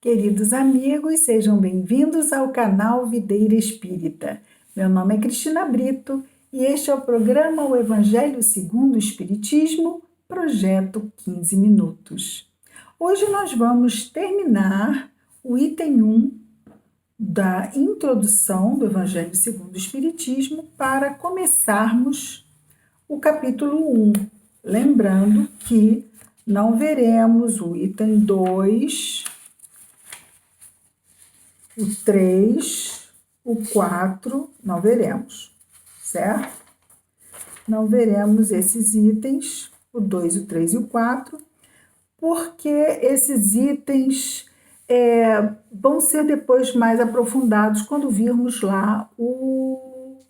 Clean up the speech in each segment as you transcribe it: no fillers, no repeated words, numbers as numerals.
Queridos amigos, sejam bem-vindos ao canal Videira Espírita. Meu nome é Cristina Brito e este é o programa O Evangelho segundo o Espiritismo, projeto 15 minutos. Hoje nós vamos terminar o item 1 da introdução do Evangelho segundo o Espiritismo para começarmos o capítulo 1. Lembrando que não veremos o item 2, o 3, o 4, não veremos, certo? Não veremos esses itens, o 2, o 3 e o 4, porque esses itens vão ser depois mais aprofundados quando virmos lá o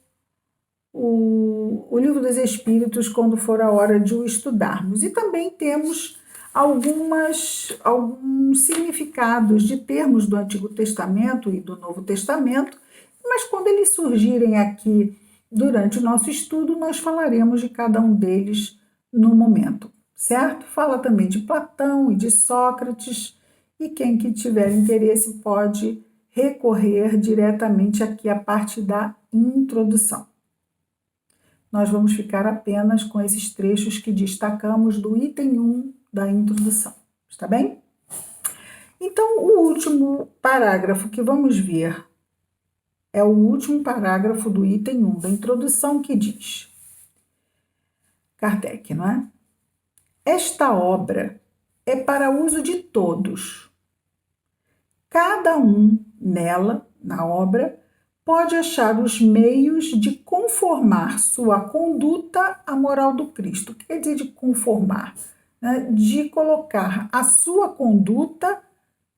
Livro dos Espíritos, quando for a hora de o estudarmos. E também temos alguns significados de termos do Antigo Testamento e do Novo Testamento, mas quando eles surgirem aqui durante o nosso estudo, nós falaremos de cada um deles no momento, certo? Fala também de Platão e de Sócrates, e quem que tiver interesse pode recorrer diretamente aqui à parte da introdução. Nós vamos ficar apenas com esses trechos que destacamos do item 1 da introdução, está bem? Então, o último parágrafo que vamos ver é o último parágrafo do item 1 da introdução, que diz: Kardec, não é? Esta obra é para uso de todos. Cada um nela, na obra, pode achar os meios de conformar sua conduta à moral do Cristo. O que quer dizer de conformar? De colocar a sua conduta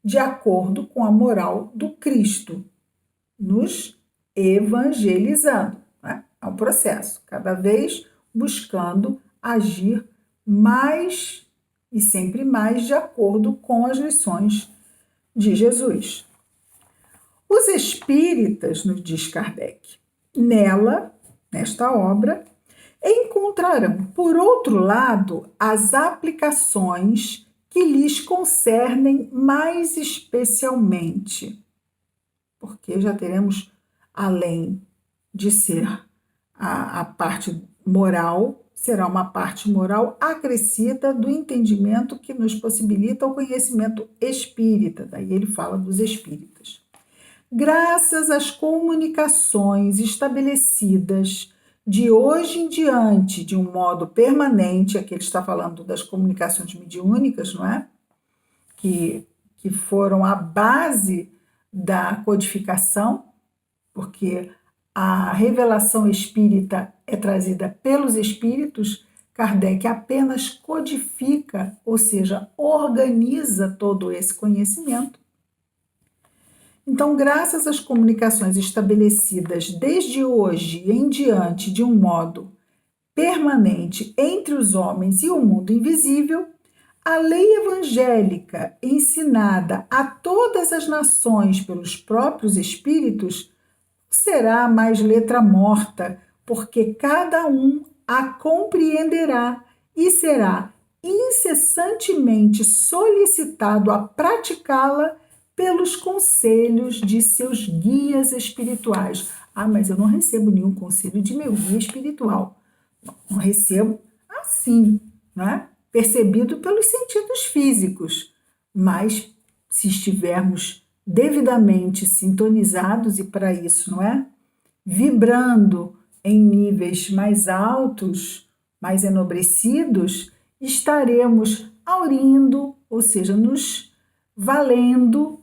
de acordo com a moral do Cristo, nos evangelizando. É um processo, cada vez buscando agir mais e sempre mais de acordo com as lições de Jesus. Os espíritas, nos diz Kardec, nesta obra, encontrarão, por outro lado, as aplicações que lhes concernem mais especialmente, porque já teremos, além de ser a parte moral, será uma parte moral acrescida do entendimento que nos possibilita o conhecimento espírita, daí ele fala dos espíritas. Graças às comunicações estabelecidas de hoje em diante, de um modo permanente, aqui ele está falando das comunicações mediúnicas, não é? Que foram a base da codificação, porque a revelação espírita é trazida pelos espíritos, Kardec apenas codifica, ou seja, organiza todo esse conhecimento. Então, graças às comunicações estabelecidas desde hoje em diante de um modo permanente entre os homens e o mundo invisível, a lei evangélica ensinada a todas as nações pelos próprios espíritos será mais letra morta, porque cada um a compreenderá e será incessantemente solicitado a praticá-la pelos conselhos de seus guias espirituais. Mas eu não recebo nenhum conselho de meu guia espiritual. Não recebo assim, né? Percebido pelos sentidos físicos. Mas se estivermos devidamente sintonizados, e para isso, não é? Vibrando em níveis mais altos, mais enobrecidos, estaremos aurindo, ou seja, nos valendo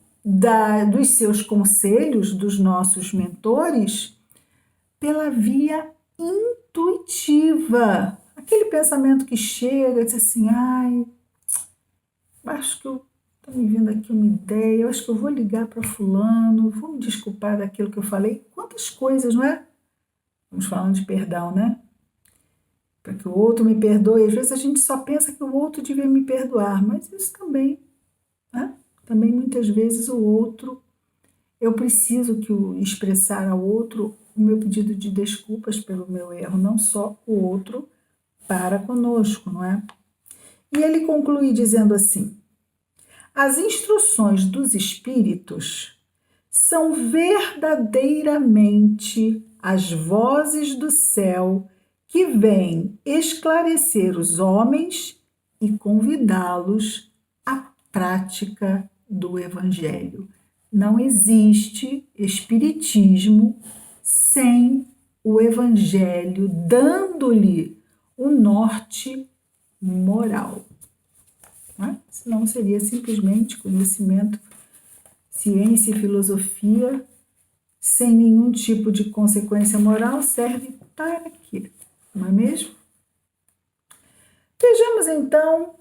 dos seus conselhos, dos nossos mentores, pela via intuitiva. Aquele pensamento que chega e diz assim, acho que está me vindo aqui uma ideia, eu acho que eu vou ligar para fulano, vou me desculpar daquilo que eu falei. Quantas coisas, não é? Estamos falando de perdão, né? Para que o outro me perdoe. Às vezes a gente só pensa que o outro devia me perdoar, mas isso também, né? Também muitas vezes o outro, eu preciso expressar ao outro o meu pedido de desculpas pelo meu erro, não só o outro para conosco, não é? E ele conclui dizendo assim: As instruções dos espíritos são verdadeiramente as vozes do céu que vêm esclarecer os homens e convidá-los à prática do Evangelho. Não existe espiritismo sem o Evangelho dando-lhe o norte moral. Né? Senão seria simplesmente conhecimento, ciência e filosofia sem nenhum tipo de consequência moral. Serve para quê? Não é mesmo? Vejamos então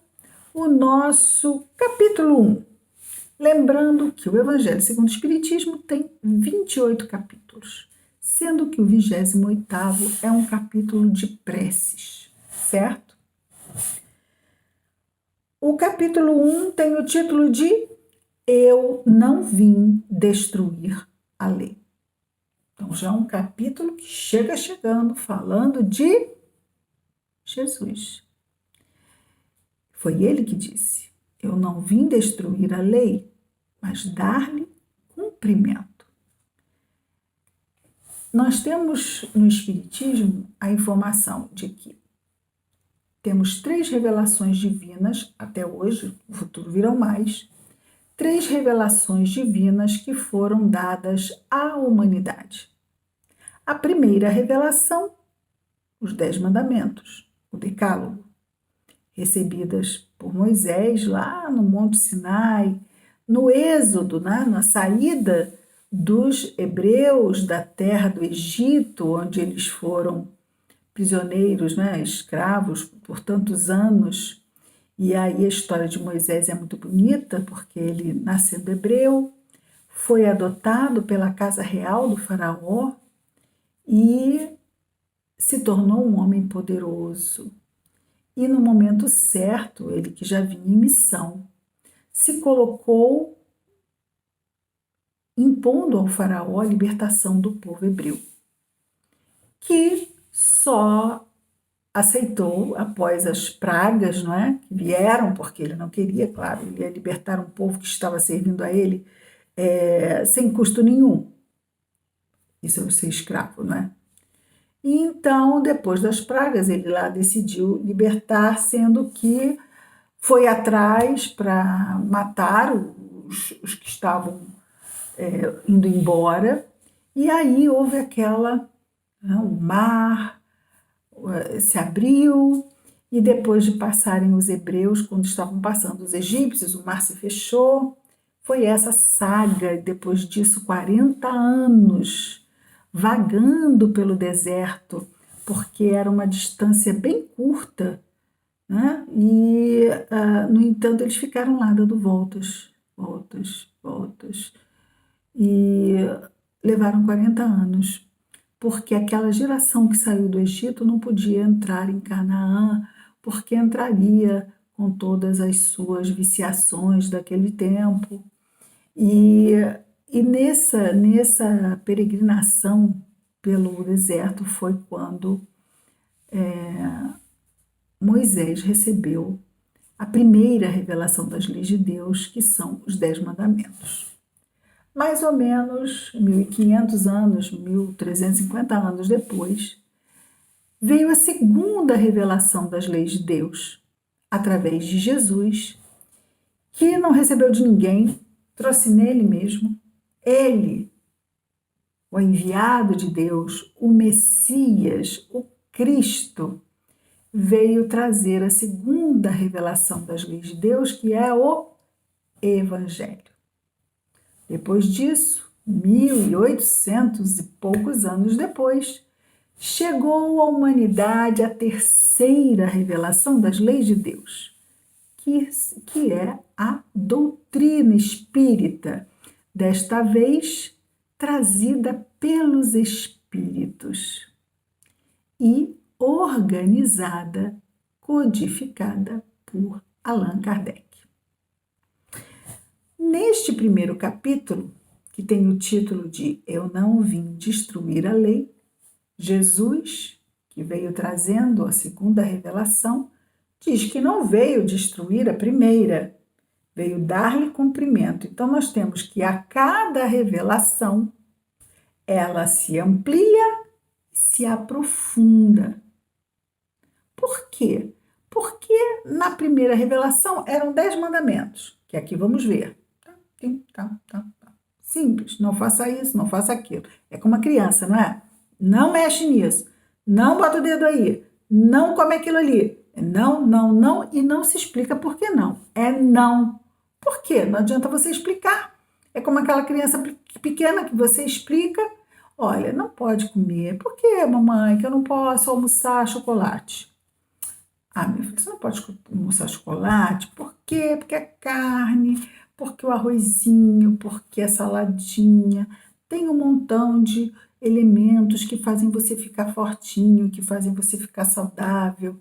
o nosso capítulo 1. Lembrando que o Evangelho segundo o Espiritismo tem 28 capítulos, sendo que o 28º é um capítulo de preces, certo? O capítulo 1 tem o título de Eu não vim destruir a lei. Então já é um capítulo que chega chegando falando de Jesus. Foi ele que disse: eu não vim destruir a lei, mas dar-lhe cumprimento. Nós temos no Espiritismo a informação de que temos 3 revelações divinas até hoje, no futuro virão mais, 3 revelações divinas que foram dadas à humanidade. A primeira revelação, os 10 mandamentos, o Decálogo, recebidas por Moisés lá no Monte Sinai, no Êxodo, né, na saída dos hebreus da terra do Egito, onde eles foram prisioneiros, né, escravos por tantos anos. E aí a história de Moisés é muito bonita, porque ele, nascendo hebreu, foi adotado pela casa real do faraó e se tornou um homem poderoso. E no momento certo, ele que já vinha em missão, se colocou impondo ao faraó a libertação do povo hebreu, que só aceitou após as pragas, não é? Que vieram, porque ele não queria, claro, ele ia libertar um povo que estava servindo a ele sem custo nenhum. Isso é ser escravo, não é? E então, depois das pragas, ele lá decidiu libertar, sendo que foi atrás para matar os que estavam indo embora. E aí houve o mar se abriu, e depois de passarem os hebreus, quando estavam passando os egípcios, o mar se fechou. Foi essa saga, depois disso 40 anos, vagando pelo deserto, porque era uma distância bem curta, né? E, no entanto, eles ficaram lá dando voltas, e levaram 40 anos, porque aquela geração que saiu do Egito não podia entrar em Canaã, porque entraria com todas as suas viciações daquele tempo. E nessa peregrinação pelo deserto foi quando Moisés recebeu a primeira revelação das leis de Deus, que são os 10 mandamentos. Mais ou menos 1.500 anos, 1.350 anos depois, veio a segunda revelação das leis de Deus, através de Jesus, que não recebeu de ninguém, trouxe nele mesmo. Ele, o enviado de Deus, o Messias, o Cristo, veio trazer a segunda revelação das leis de Deus, que é o Evangelho. Depois disso, 1.800 e poucos anos depois, chegou à humanidade a terceira revelação das leis de Deus, que é a doutrina espírita, desta vez trazida pelos espíritos e organizada, codificada por Allan Kardec. Neste primeiro capítulo, que tem o título de Eu não vim destruir a lei, Jesus, que veio trazendo a segunda revelação, diz que não veio destruir a primeira, veio dar-lhe cumprimento. Então, nós temos que a cada revelação, ela se amplia e se aprofunda. Por quê? Porque na primeira revelação eram 10 mandamentos, que aqui vamos ver. Simples, não faça isso, não faça aquilo. É como uma criança, não é? Não mexe nisso, não bota o dedo aí, não come aquilo ali. Não, não, não, e não se explica por que não. É não. Por quê? Não adianta você explicar. É como aquela criança pequena que você explica. Olha, não pode comer. Por que, mamãe, que eu não posso almoçar chocolate? Ah, meu filho, você não pode almoçar chocolate? Por quê? Porque é carne, porque o arrozinho, porque a saladinha. Tem um montão de elementos que fazem você ficar fortinho, que fazem você ficar saudável.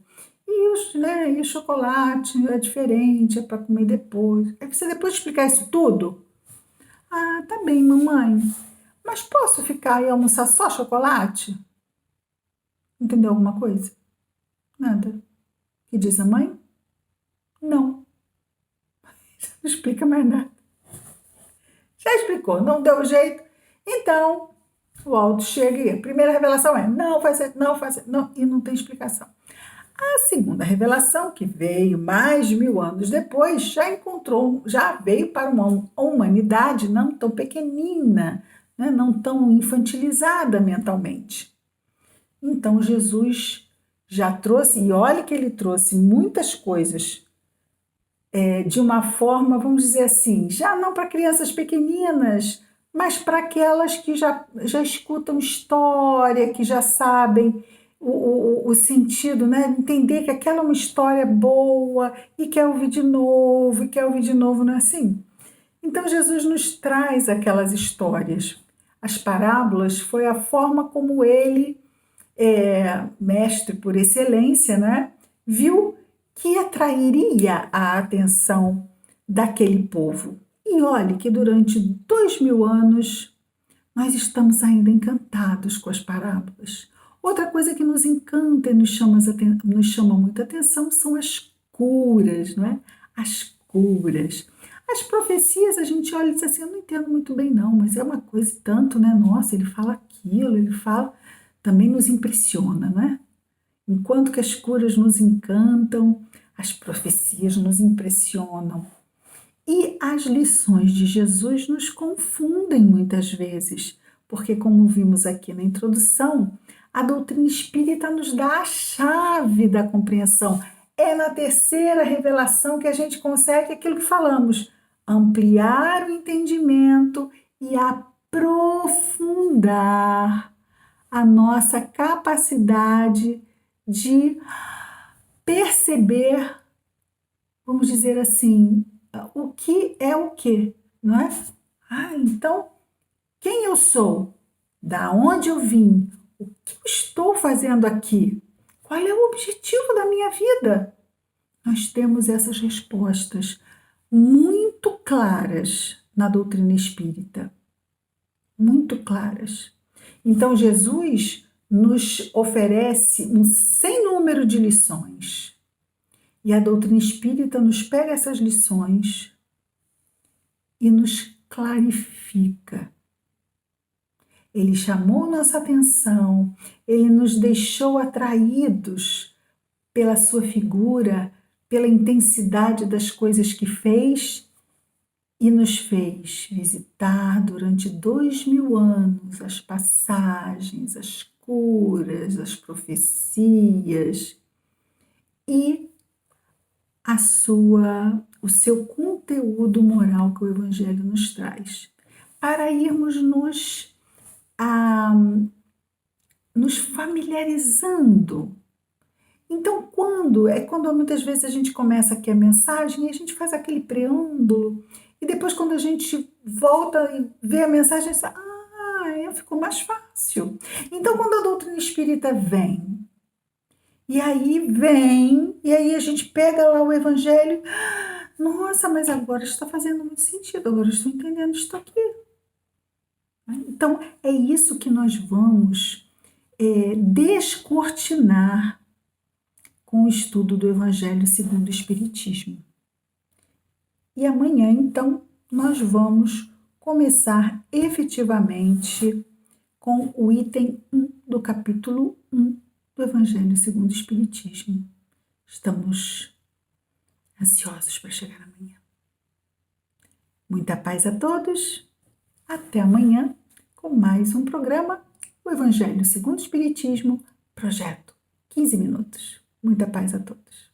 E o chocolate é diferente, é para comer depois. Aí você depois explicar isso tudo? Ah, tá bem, mamãe. Mas posso ficar e almoçar só chocolate? Entendeu alguma coisa? Nada. E diz a mãe? Não. Não explica mais nada. Já explicou, não deu jeito. Então, o Aldo chega e a primeira revelação é não faz isso, não faz isso, não, e não tem explicação. A segunda revelação, que veio mais de 1000 anos depois, já veio para uma humanidade não tão pequenina, né, não tão infantilizada mentalmente. Então, Jesus já trouxe, e olha que ele trouxe muitas coisas de uma forma, vamos dizer assim, já não para crianças pequeninas, mas para aquelas que já escutam história, que já sabem o sentido, né? Entender que aquela é uma história boa e quer ouvir de novo, e quer ouvir de novo, não é assim? Então Jesus nos traz aquelas histórias. As parábolas foi a forma como ele, mestre por excelência, né? Viu que atrairia a atenção daquele povo. E olhe que durante 2000 anos nós estamos ainda encantados com as parábolas. Outra coisa que nos encanta e nos chama muita atenção são as curas, não é? As curas. As profecias a gente olha e diz assim, eu não entendo muito bem não, mas é uma coisa e tanto, né? Nossa, ele fala aquilo, ele fala, também nos impressiona, não é? Enquanto que as curas nos encantam, as profecias nos impressionam. E as lições de Jesus nos confundem muitas vezes, porque, como vimos aqui na introdução, a doutrina espírita nos dá a chave da compreensão. É na terceira revelação que a gente consegue aquilo que falamos, ampliar o entendimento e aprofundar a nossa capacidade de perceber, vamos dizer assim, o que é o que, não é? Ah, então, quem eu sou? Da onde eu vim? O que eu estou fazendo aqui? Qual é o objetivo da minha vida? Nós temos essas respostas muito claras na doutrina espírita. Muito claras. Então, Jesus nos oferece um sem número de lições. E a doutrina espírita nos pega essas lições e nos clarifica. Ele chamou nossa atenção, ele nos deixou atraídos pela sua figura, pela intensidade das coisas que fez e nos fez visitar durante 2000 anos as passagens, as curas, as profecias e o seu conteúdo moral que o Evangelho nos traz, para irmos nos familiarizando. Então, quando muitas vezes a gente começa aqui a mensagem e a gente faz aquele preâmbulo, e depois quando a gente volta e vê a mensagem, ficou mais fácil. Então, quando a doutrina espírita vem, e aí a gente pega lá o Evangelho, nossa, mas agora está fazendo muito sentido, agora eu estou entendendo isso aqui. Então, é isso que nós vamos descortinar com o estudo do Evangelho segundo o Espiritismo. E amanhã, então, nós vamos começar efetivamente com o item 1 do capítulo 1 do Evangelho segundo o Espiritismo. Estamos ansiosos para chegar amanhã. Muita paz a todos. Até amanhã com mais um programa, o Evangelho segundo o Espiritismo, projeto 15 minutos. Muita paz a todos.